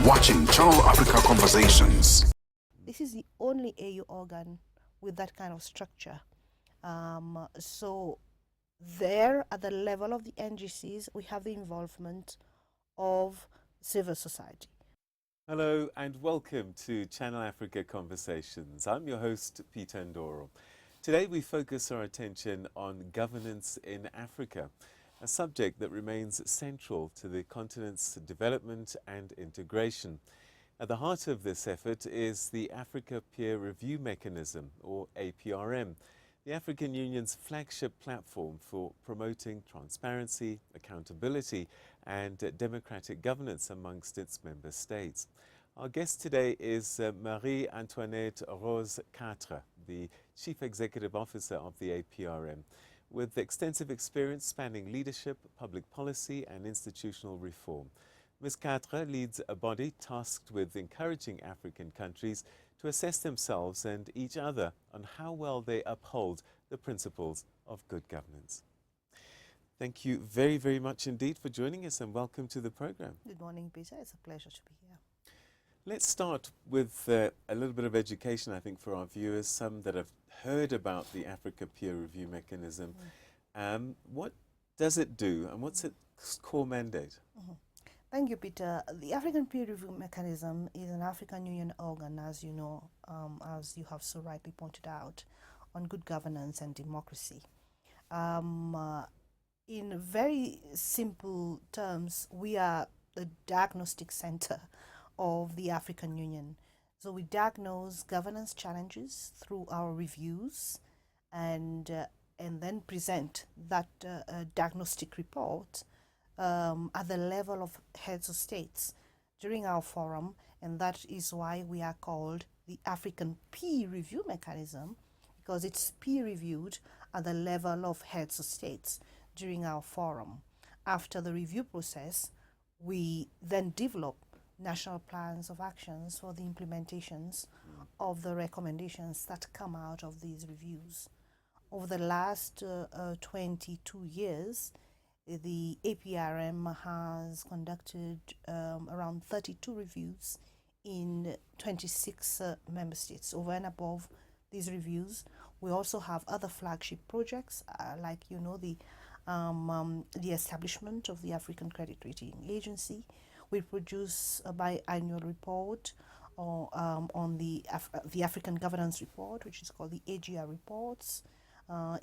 watching Channel Africa Conversations. This is the only AU organ with that kind of structure. So there, at the level of the NGCs, we have the involvement of civil society. Hello and welcome to Channel Africa Conversations. I'm your host, Peter Ndoro. Today we focus our attention on governance in Africa, a subject that remains central to the continent's development and integration. At the heart of this effort is the Africa Peer Review Mechanism, or APRM, the African Union's flagship platform for promoting transparency, accountability and democratic governance amongst its member states. Our guest today is Marie-Antoinette Rose-Quatre, the Chief Executive Officer of the APRM, with extensive experience spanning leadership, public policy and institutional reform. Ms. Quatre leads a body tasked with encouraging African countries to assess themselves and each other on how well they uphold the principles of good governance. Thank you very, very much indeed for joining us and welcome to the program. Good morning, Peter. It's a pleasure to be here. Let's start with a little bit of education, I think, for our viewers, some that have heard about the Africa Peer Review Mechanism. What does it do and what's its core mandate? Thank you, Peter. The African Peer Review Mechanism is an African Union organ, as you know, as you have so rightly pointed out, on good governance and democracy. In very simple terms, we are the diagnostic center of the African Union. So we diagnose governance challenges through our reviews and then present that diagnostic report at the level of heads of states during our forum, and that is why we are called the African Peer Review Mechanism, because it's peer reviewed at the level of heads of states during our forum. After the review process, we then develop national plans of actions for the implementations of the recommendations that come out of these reviews. Over the last 22 years, the APRM has conducted around 32 reviews in 26 member states. Over and above these reviews, we also have other flagship projects, like the establishment of the African Credit Rating Agency. We produce a biannual report on the African Governance Report, which is called the AGR reports.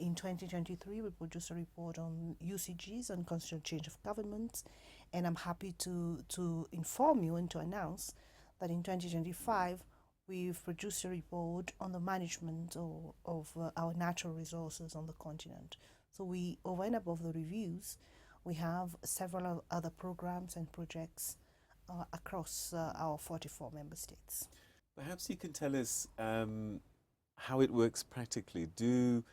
In 2023, we produced a report on UCGs and constitutional change of government, and I'm happy to inform you and to announce that in 2025, we've produced a report on the management of our natural resources on the continent. So we, over and above the reviews, we have several other programs and projects across our 44 member states. Perhaps you can tell us how it works practically. Do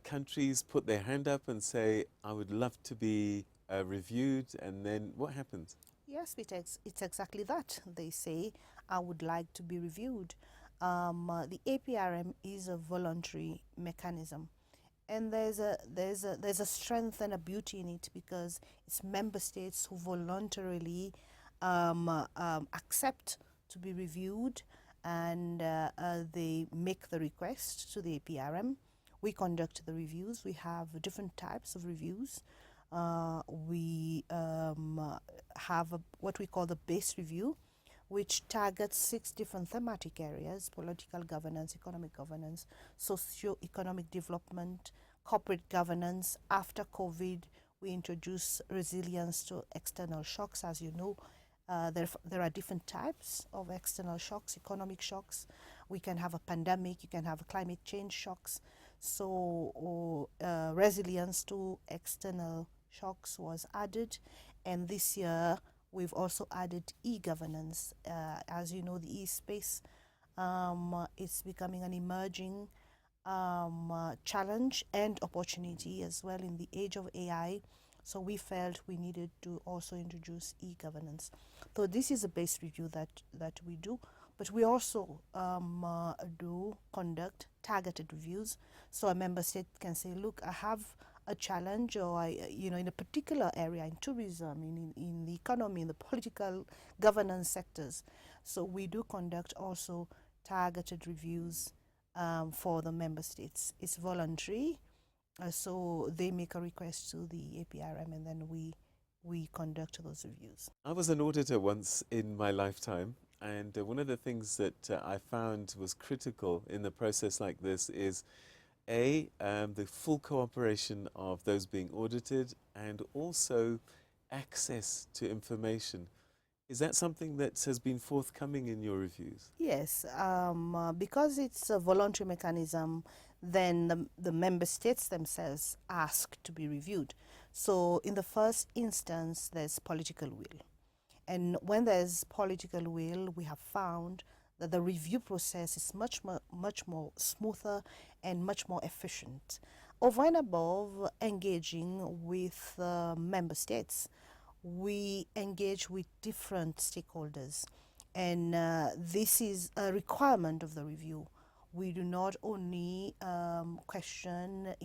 countries put their hand up and say, I would love to be reviewed, and then what happens? Yes, Peter, it's exactly that. They say, I would like to be reviewed. The APRM is a voluntary mechanism, and there's a strength and a beauty in it, because it's member states who voluntarily accept to be reviewed, and they make the request to the APRM. We conduct the reviews. We have different types of reviews. We have what we call the base review, which targets 6 different thematic areas: political governance, economic governance, socio-economic development, corporate governance. After COVID, we introduce resilience to external shocks. As you know, there are different types of external shocks, economic shocks. We can have a pandemic, you can have climate change shocks. So resilience to external shocks was added, and this year we've also added e-governance. As you know, the e-space is becoming an emerging challenge and opportunity as well in the age of AI. So we felt we needed to also introduce e-governance. So this is a base review that we do. But we also do conduct targeted reviews. So a member state can say, look, I have a challenge or in a particular area, in tourism, in the economy, in the political governance sectors. So we do conduct also targeted reviews for the member states. It's voluntary, so they make a request to the APRM, and then we conduct those reviews. I was an auditor once in my lifetime, and one of the things that I found was critical in the process like this is the full cooperation of those being audited, and also access to information. Is that something that has been forthcoming in your reviews? Yes, because it's a voluntary mechanism, then the member states themselves ask to be reviewed. So in the first instance, there's political will. And when there's political will, we have found that the review process is much more smoother and much more efficient. Over and above engaging with member states, we engage with different stakeholders, and this is a requirement of the review. We do not only question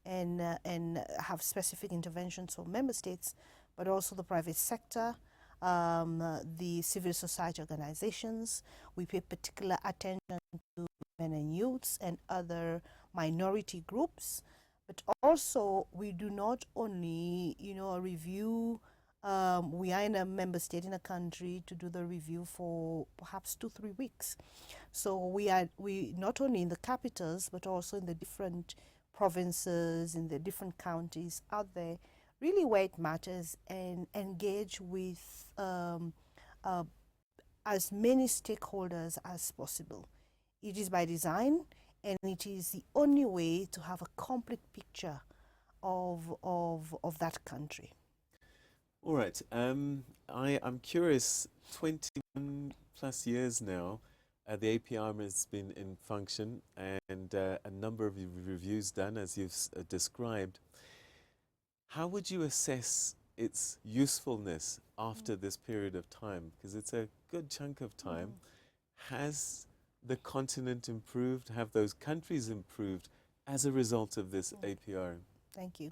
and have specific interventions for member states, but also the private sector, the civil society organizations. We pay particular attention to women and youths and other minority groups. But also, we do not only, review. We are in a member state, in a country, to do the review for perhaps 2-3 weeks. So we not only in the capitals, but also in the different provinces, in the different counties out there, really where it matters, and engage with as many stakeholders as possible. It is by design, and it is the only way to have a complete picture of that country. All right. I'm curious, 21 plus years now, the APRM has been in function, and a number of reviews done, as you've described. How would you assess its usefulness after this period of time? Because it's a good chunk of time. Has the continent improved? Have those countries improved as a result of this APRM? Thank you.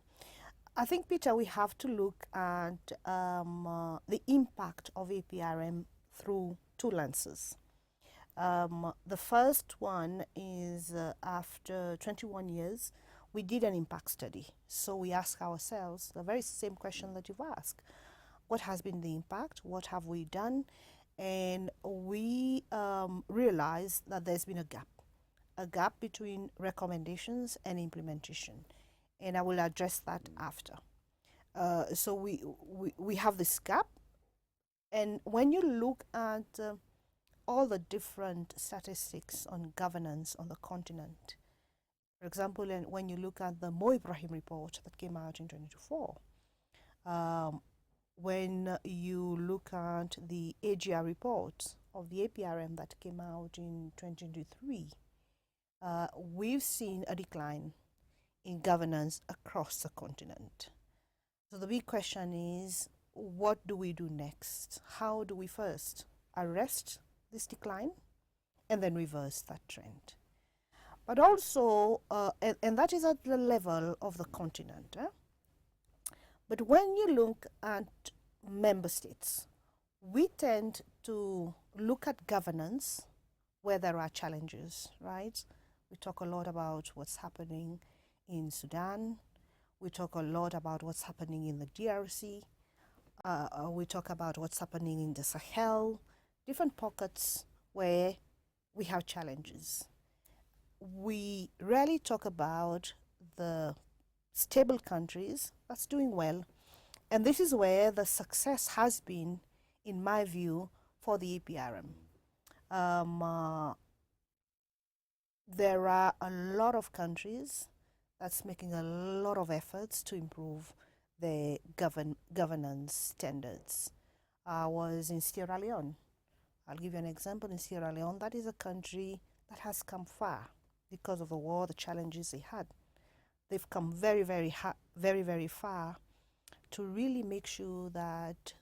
I think, Peter, we have to look at the impact of APRM through two lenses. The first one is after 21 years, we did an impact study. So we ask ourselves the very same question that you've asked. What has been the impact? What have we done? And we realized that there's been a gap between recommendations and implementation. And I will address that after. So we have this gap. And when you look at all the different statistics on governance on the continent, for example, when you look at the Mo Ibrahim report that came out in 2024, when you look at the AGR report of the APRM that came out in 2023, we've seen a decline in governance across the continent. So the big question is, what do we do next? How do we first arrest this decline and then reverse that trend? But also, and that is at the level of the continent. But when you look at member states, we tend to look at governance where there are challenges, right? We talk a lot about what's happening in Sudan. We talk a lot about what's happening in the DRC. We talk about what's happening in the Sahel, different pockets where we have challenges. We rarely talk about the stable countries that's doing well. And this is where the success has been, in my view, for the APRM. There are a lot of countries that's making a lot of efforts to improve their governance standards. I was in Sierra Leone. I'll give you an example. In Sierra Leone, that is a country that has come far because of the war, the challenges they had. They've come very, very far to really make sure that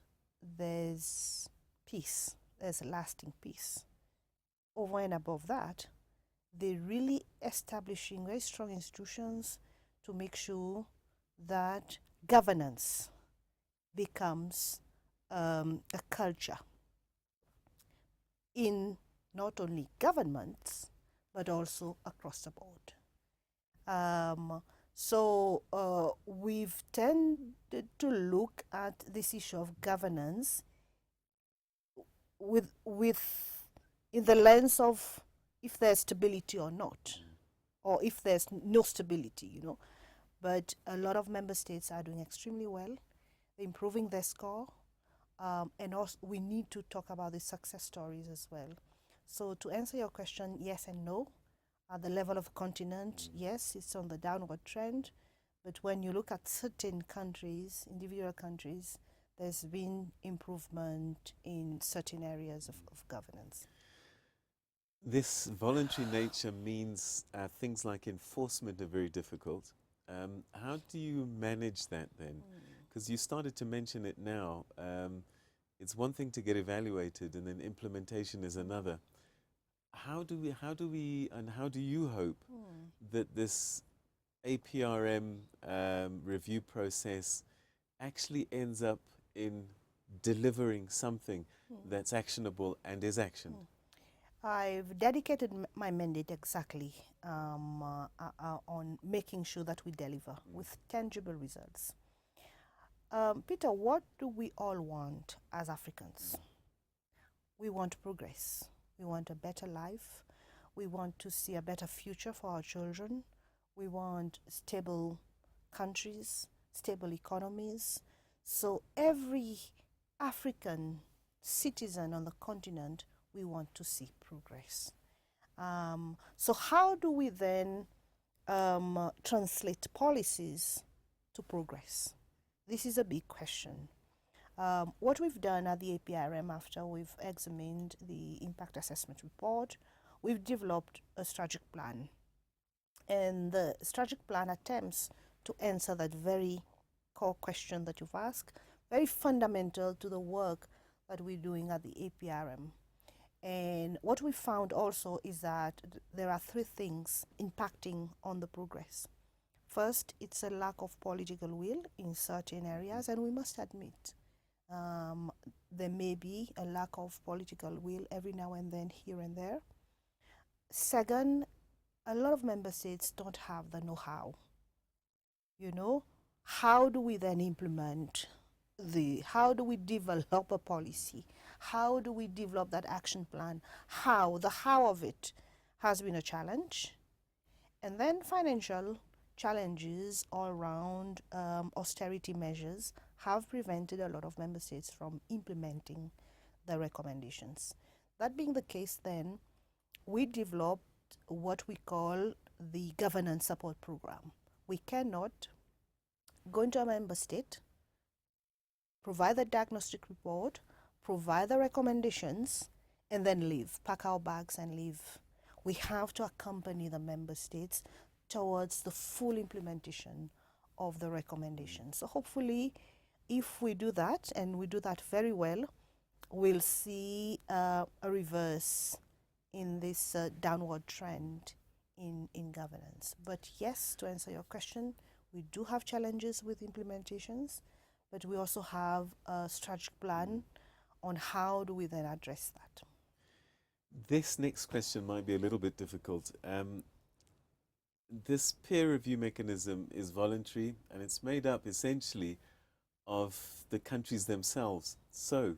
there's peace, there's lasting peace. Over and above that, they're really establishing very strong institutions to make sure that governance becomes a culture in not only governments but also across the board. We've tended to look at this issue of governance with in the lens of if there's stability or not, or if there's no stability, you know. But a lot of member states are doing extremely well, improving their score, and also we need to talk about the success stories as well. So to answer your question, yes and no. At the level of the continent, yes, it's on the downward trend. But when you look at certain countries, individual countries, there's been improvement in certain areas of governance. This voluntary nature means things like enforcement are very difficult. How do you manage that then? Because you started to mention it now. It's one thing to get evaluated, and then implementation is another. How do we, and how do you hope that this APRM review process actually ends up in delivering something that's actionable and is actioned? I've dedicated my mandate exactly on making sure that we deliver with tangible results. Peter, what do we all want as Africans? We want progress. We want a better life. We want to see a better future for our children. We want stable countries, stable economies. So every African citizen on the continent, we want to see progress. So how do we then translate policies to progress? This is a big question. What we've done at the APRM after we've examined the impact assessment report, we've developed a strategic plan. And the strategic plan attempts to answer that very core question that you've asked, very fundamental to the work that we're doing at the APRM. And what we found also is that there are three things impacting on the progress. First, it's a lack of political will in certain areas, and we must admit there may be a lack of political will every now and then here and there. Second, a lot of member states don't have the know-how. You know, how do we then implement how do we develop a policy? How do we develop that action plan? The how of it has been a challenge. And then financial challenges all around austerity measures have prevented a lot of member states from implementing the recommendations. That being the case, then, we developed what we call the governance support program. We cannot go into a member state, provide the diagnostic report, provide the recommendations, and then leave, pack our bags and leave. We have to accompany the member states towards the full implementation of the recommendations. So hopefully, if we do that, and we do that very well, we'll see a reverse in this downward trend in governance. But yes, to answer your question, we do have challenges with implementations, but we also have a strategic plan on how do we then address that. This next question might be a little bit difficult. This peer review mechanism is voluntary, and it's made up essentially of the countries themselves. So,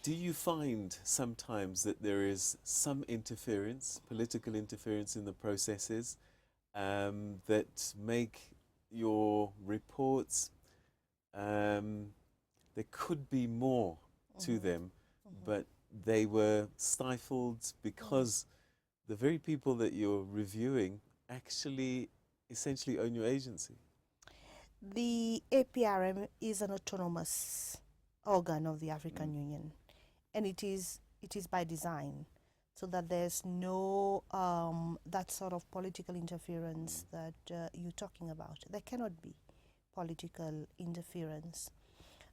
do you find sometimes that there is some interference, political interference in the processes that make your reports, there could be more to them, but they were stifled because the very people that you're reviewing actually essentially own your agency? The APRM is an autonomous organ of the African Union, and it is by design, so that there's no that sort of political interference that you're talking about. There cannot be political interference,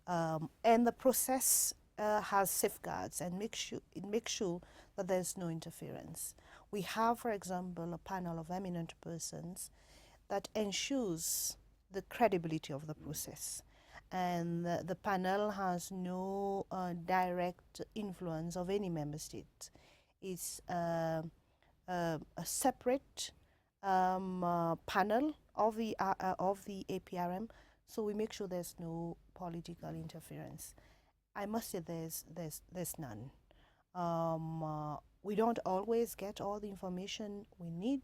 and the process has safeguards and makes sure that there's no interference. We have, for example, a panel of eminent persons that ensures the credibility of the process. And the panel has no direct influence of any member state. It's a separate panel of the APRM, so we make sure there's no political interference. I must say there's none. We don't always get all the information we need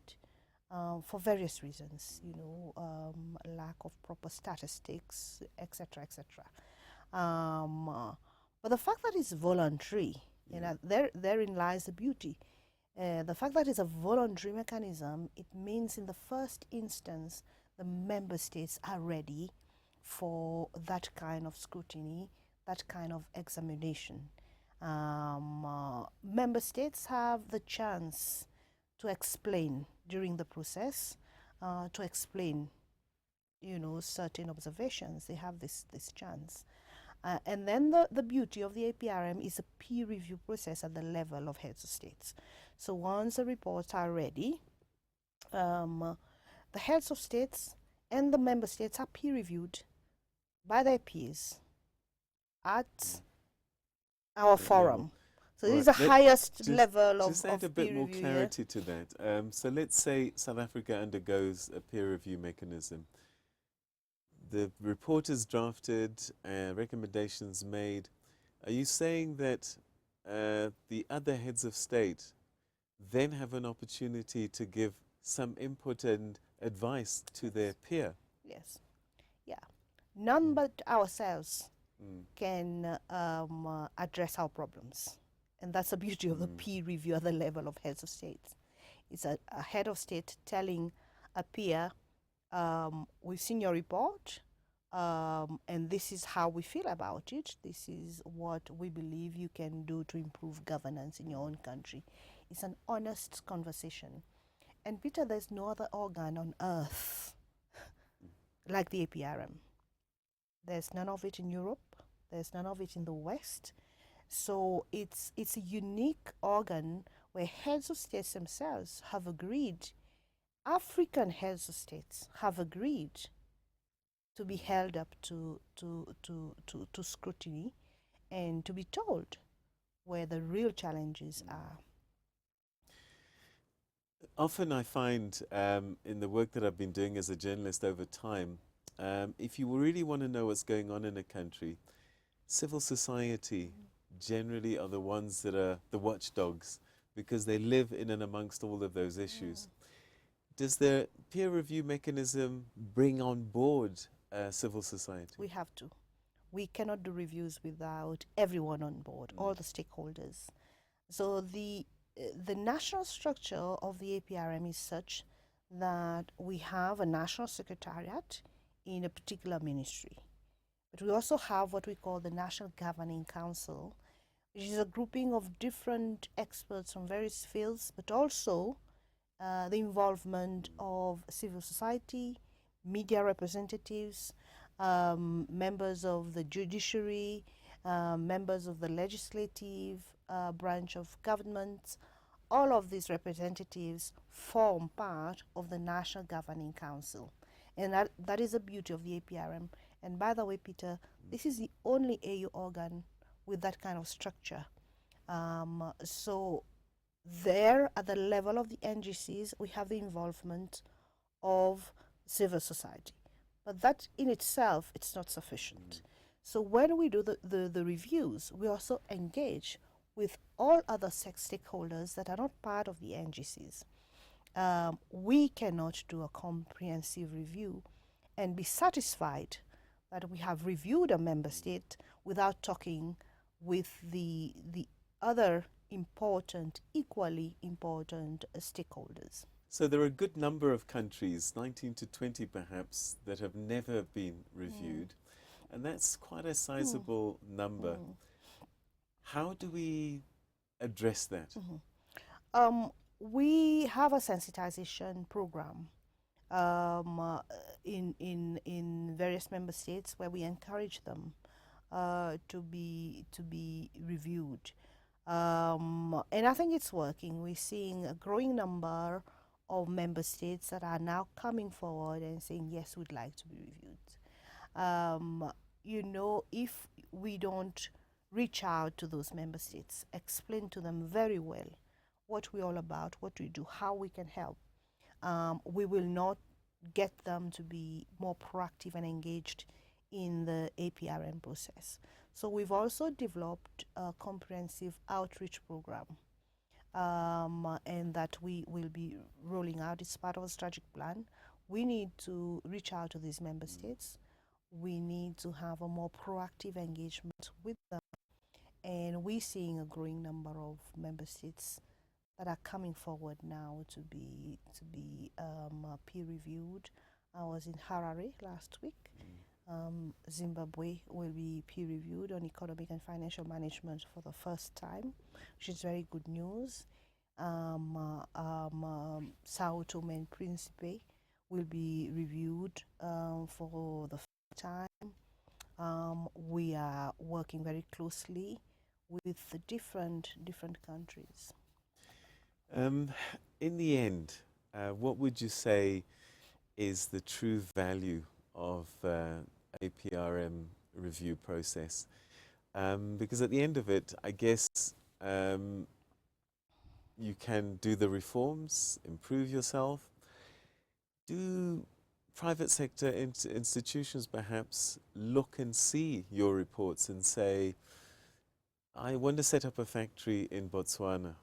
for various reasons, lack of proper statistics, etc., etc. But the fact that it's voluntary, therein lies the beauty. The fact that it's a voluntary mechanism, it means in the first instance, the member states are ready for that kind of scrutiny, that kind of examination. Member states have the chance to explain during the process, to explain, certain observations. They have this chance. And then the beauty of the APRM is a peer review process at the level of heads of states. So once the reports are ready, the heads of states and the member states are peer reviewed by their peers at our forum. So this is the highest level of just add a bit more clarity to that. So let's say South Africa undergoes a peer review mechanism. The report is drafted, recommendations made. Are you saying that the other heads of state then have an opportunity to give some input and advice to their peer? Yes. Yeah. None but ourselves can address our problems. And that's the beauty of the peer review at the level of heads of states. It's a head of state telling a peer, we've seen your report, and this is how we feel about it. This is what we believe you can do to improve governance in your own country. It's an honest conversation. And Peter, there's no other organ on earth like the APRM. There's none of it in Europe. There's none of it in the West. So it's a unique organ where heads of states themselves have agreed, African heads of states have agreed to be held up to scrutiny and to be told where the real challenges are. Often I find in the work that I've been doing as a journalist over time, if you really want to know what's going on in a country, civil society generally are the ones that are the watchdogs because they live in and amongst all of those issues. Does the peer review mechanism bring on board civil society? We have to. We cannot do reviews without everyone on board, all the stakeholders. So the national structure of the APRM is such that we have a national secretariat in a particular ministry. But we also have what we call the National Governing Council, which is a grouping of different experts from various fields, but also the involvement of civil society, media representatives, members of the judiciary, members of the legislative branch of government. All of these representatives form part of the National Governing Council. And that is the beauty of the APRM. And by the way, Peter, this is the only AU organ with that kind of structure. So there, at the level of the NGCs, we have the involvement of civil society. But that in itself, it's not sufficient. So when we do the reviews, we also engage with all other stakeholders that are not part of the NGCs. We cannot do a comprehensive review and be satisfied that we have reviewed a member state without talking with the other important, equally important stakeholders. So there are a good number of countries, 19 to 20 perhaps, that have never been reviewed. And that's quite a sizable number. How do we address that? We have a sensitization program in various member states where we encourage them to be reviewed. And I think it's working. We're seeing a growing number of member states that are now coming forward and saying, yes, we'd like to be reviewed. If we don't reach out to those member states, explain to them very well what we're all about, what we do, how we can help, we will not get them to be more proactive and engaged in the APRM process. So we've also developed a comprehensive outreach program, and that we will be rolling out. It's part of a strategic plan. We need to reach out to these member states. We need to have a more proactive engagement with them, and we're seeing a growing number of member states that are coming forward now to be peer reviewed. I was in Harare last week. Zimbabwe will be peer reviewed on economic and financial management for the first time, which is very good news. Sao Tome and Principe will be reviewed for the first time. We are working very closely with the different countries. In the end, what would you say is the true value of APRM review process? Because at the end of it, I guess you can do the reforms, improve yourself. Do private sector institutions perhaps look and see your reports and say, I want to set up a factory in Botswana.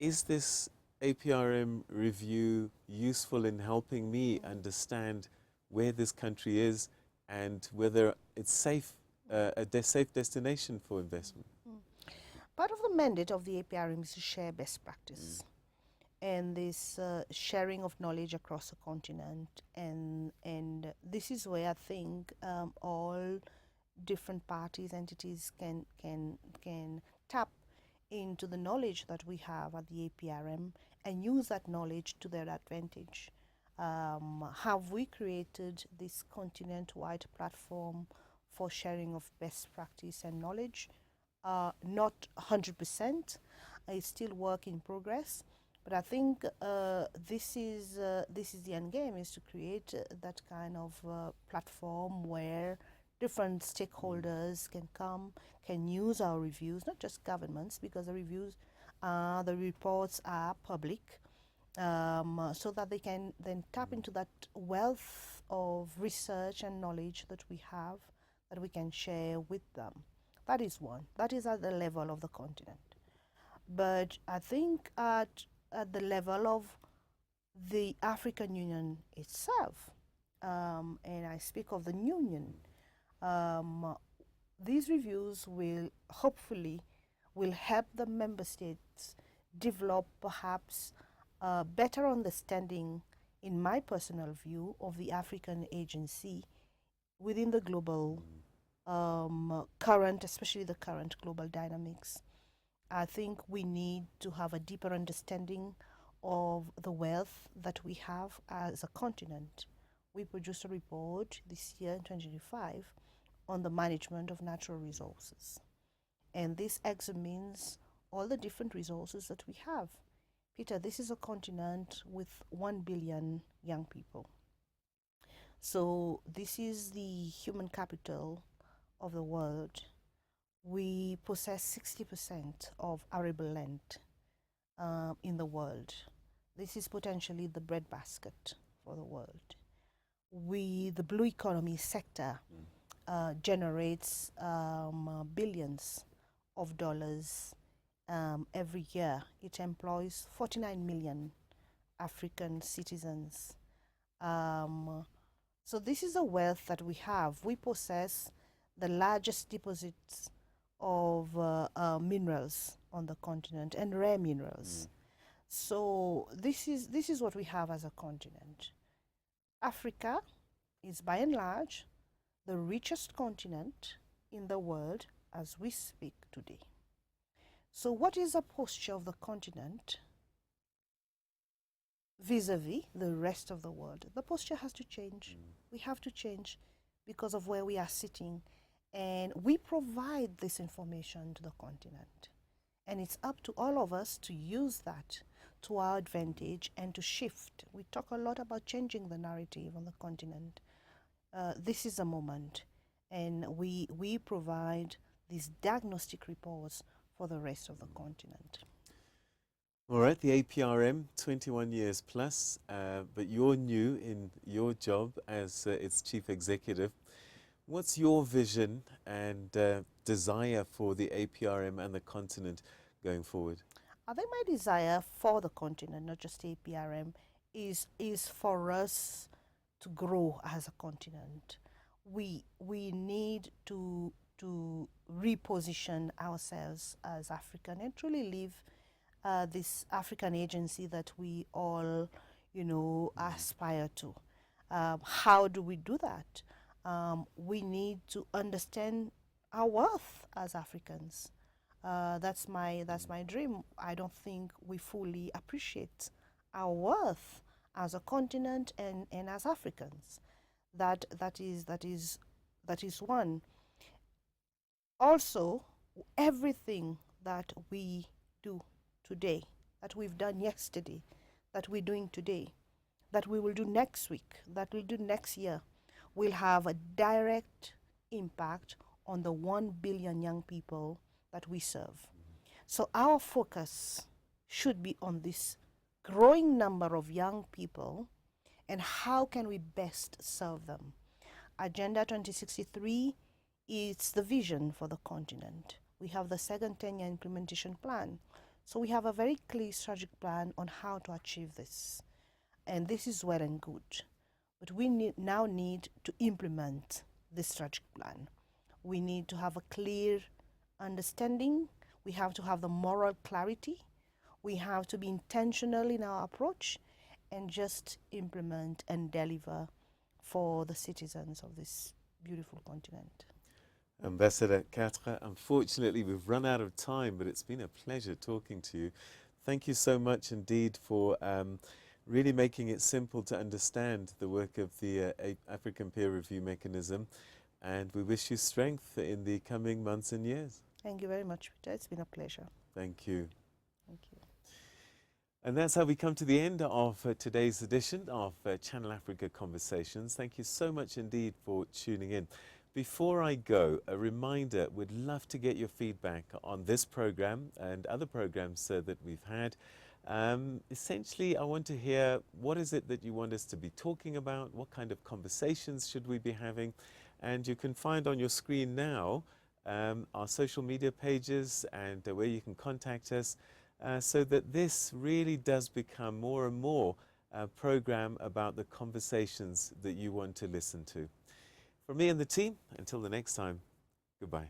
Is this APRM review useful in helping me understand where this country is and whether it's safe, a safe destination for investment? Part of the mandate of the APRM is to share best practice, and this sharing of knowledge across the continent, and this is where I think all different parties, entities can tap into the knowledge that we have at the APRM and use that knowledge to their advantage. Have we created this continent-wide platform for sharing of best practice and knowledge? Not 100%. It's still work in progress, but I think this is the end game, is to create that kind of platform where different stakeholders can come, can use our reviews, not just governments, because the reviews, the reports are public, so that they can then tap into that wealth of research and knowledge that we have, that we can share with them. That is one. That is at the level of the continent. But I think at the level of the African Union itself, and I speak of the Union, these reviews will hopefully help the member states develop perhaps a better understanding, in my personal view, of the African agency within the global current, especially the current global dynamics. I think we need to have a deeper understanding of the wealth that we have as a continent. We produced a report this year in 2025 on the management of natural resources, and this examines all the different resources that we have. Peter, this is a continent with 1 billion young people. So this is the human capital of the world. We possess 60% of arable land in the world. This is potentially the breadbasket for the world. The blue economy sector generates billions of dollars every year. It employs 49 million African citizens. So this is a wealth that we have. We possess the largest deposits of minerals on the continent, and rare minerals. So this is what we have as a continent. Africa is by and large the richest continent in the world as we speak today. So what is the posture of the continent vis-a-vis the rest of the world? The posture has to change. We have to change because of where we are sitting, and we provide this information to the continent, and it's up to all of us to use that to our advantage and to shift. We talk a lot about changing the narrative on the continent. This is a moment, and we provide these diagnostic reports for the rest of the continent. All right, the APRM, 21 years plus, but you're new in your job as its chief executive. What's your vision and desire for the APRM and the continent going forward? I think my desire for the continent, not just APRM, is for us to grow as a continent. We need to reposition ourselves as African and truly live this African agency that we all, aspire to. How do we do that? We need to understand our worth as Africans. That's my dream. I don't think we fully appreciate our worth as a continent and as Africans. That is one. Also, everything that we do today, that we've done yesterday, that we're doing today, that we will do next week, that we'll do next year, will have a direct impact on the 1 billion young people that we serve. So our focus should be on this growing number of young people and how can we best serve them. Agenda 2063 is the vision for the continent. We have the second 10-year implementation plan. So we have a very clear strategic plan on how to achieve this. And this is well and good. But we now need to implement this strategic plan. We need to have a clear understanding. We have to have the moral clarity. We have to be intentional in our approach and just implement and deliver for the citizens of this beautiful continent. Ambassador Quatre, unfortunately we've run out of time, but it's been a pleasure talking to you. Thank you so much indeed for really making it simple to understand the work of the African Peer Review Mechanism, and we wish you strength in the coming months and years. Thank you very much, Peter. It's been a pleasure. Thank you. Thank you. And that's how we come to the end of today's edition of Channel Africa Conversations. Thank you so much indeed for tuning in. Before I go, a reminder, we'd love to get your feedback on this program and other programs that we've had. Essentially, I want to hear what is it that you want us to be talking about, what kind of conversations should we be having, and you can find on your screen now our social media pages and where you can contact us so that this really does become more and more a program about the conversations that you want to listen to. From me and the team, until the next time, goodbye.